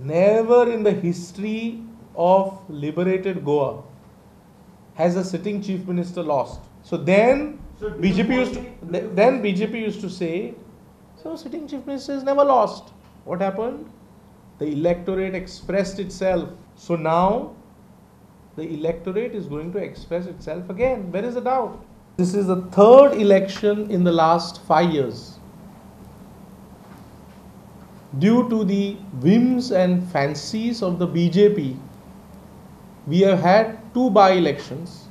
never in the history of liberated Goa has a sitting chief minister lost. So then BJP used to say, so sitting chief minister is never lost. What happened? The electorate expressed itself. So now the electorate is going to express itself again. Where is the doubt? This is the third election in the last 5 years. Due to the whims and fancies of the BJP, we have had 2 by-elections.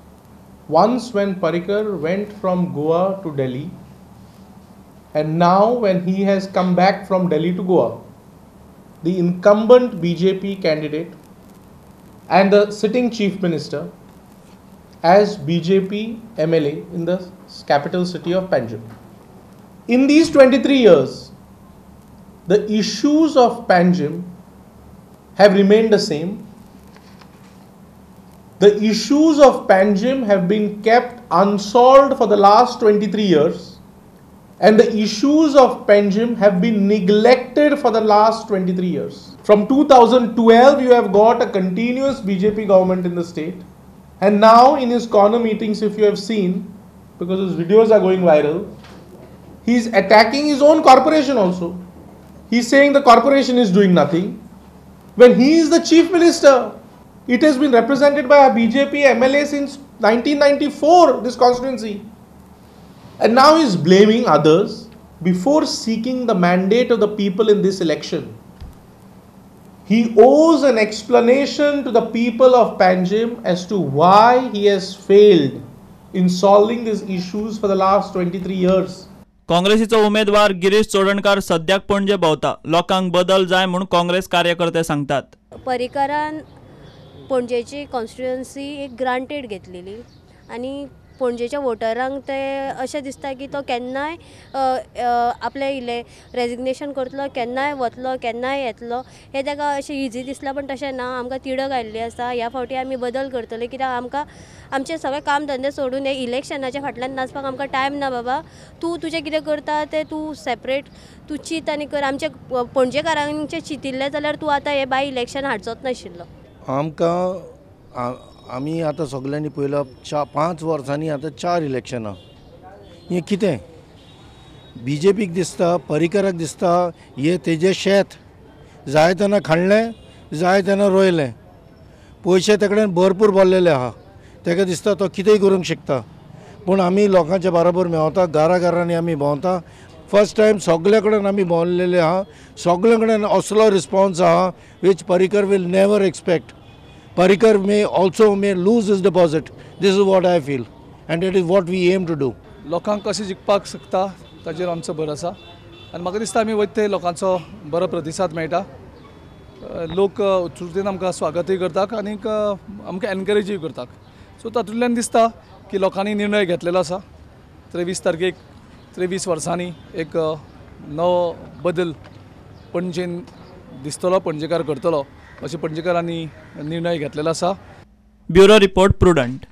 Once when Parrikar went from Goa to Delhi, and now when he has come back from Delhi to Goa, the incumbent BJP candidate and the sitting chief minister as BJP MLA in the capital city of Panjim. In these 23 years, the issues of Panjim have remained the same. The issues of Panjim have been kept unsolved for the last 23 years, and the issues of Panjim have been neglected for the last 23 years. From 2012, you have got a continuous BJP government in the state, and now in his corner meetings, if you have seen, because his videos are going viral, he is attacking his own corporation also. He is saying the corporation is doing nothing, when he is the chief minister. It has been represented by a BJP MLA since 1994, this constituency. And now he is blaming others before seeking the mandate of the people in this election. He owes an explanation to the people of Panjim as to why he has failed in solving these issues for the last 23 years. काँग्रेसीचो उमेदवार गिरीश चोडणकार सद्याक पणजे भोंवता. लोकांक बदल जाय म्हणून काँग्रेस कार्यकर्ते सांगतात. पर्रिकरान पणजेची constituency एक ग्रांटेड घेतलेली आणि पणजेच्या वोटरांक ते अशें दिसता की तो केन्नाय आपले रेजिग्नेशन करतलो, केन्नाय वतलो, केन्नाय येतलो, हे ताका अशें इजी दिसलां. पण तशें ना. आमकां तिडक आयिल्ली आसा. ह्या फावटी आमी बदल करतले, कित्याक आमकां आमचे सगळे काम धंदे सोडून हे इलेक्शनाच्या फाटल्यान नाचपाक आमकां टायम ना बाबा. तूं तुजें कितें करता तें तूं सेपरेट तूं चिंत आनी कर. आमचे पणजेकारांचे चिंतिल्लें जाल्यार तूं आतां हे बाय इलेक्शन हाडचोच नाशिल्लो. आमी आतां सगळ्यांनी पळयलां 5 वर्सांनी आतां 4 इलेक्शनां. हें कितें? BJPक दिसता, पर्रिकराक दिसता हे तेजें शेत जाय तेन्ना खाणलें, जाय तेन्ना रोयलें. पयशे ते कडेन भरपूर भरलेले आहा. ताका दिसता तो कितेंय करूंक शकता. पूण आमी लोकांच्या बरोबर मेवता, घरांनी आमी भोंवता. फर्स्ट टायम सगळे कडेन आमी भोंवलेले आहा. सगळे कडेन असलो रिस्पॉन्स आहा which Parrikar will never expect. Parrikar may lose his deposit. This is what I feel, and it is what we aim to do. लोकांक कशें जिखपाक शकता ताचेर आमचो भर आसा, आनी म्हाका दिसता आमी वयत थंय लोकांचो बरो प्रतिसाद मेळटा. लोक उत्सुकतेन आमकां स्वागतूय करतात आनी आमकां एनकरेजूय करतात. सो तातूंतल्यान दिसता की लोकांनी निर्णय घेतलेलो आसा. 23 तारखेक 23 वर्सांनी एक नवो बदल पणजेन दिसतलो, पणजेकार करतलो अशें पणजेकारांनी निर्णय घेतलेलो आसा. Bureau report prudent.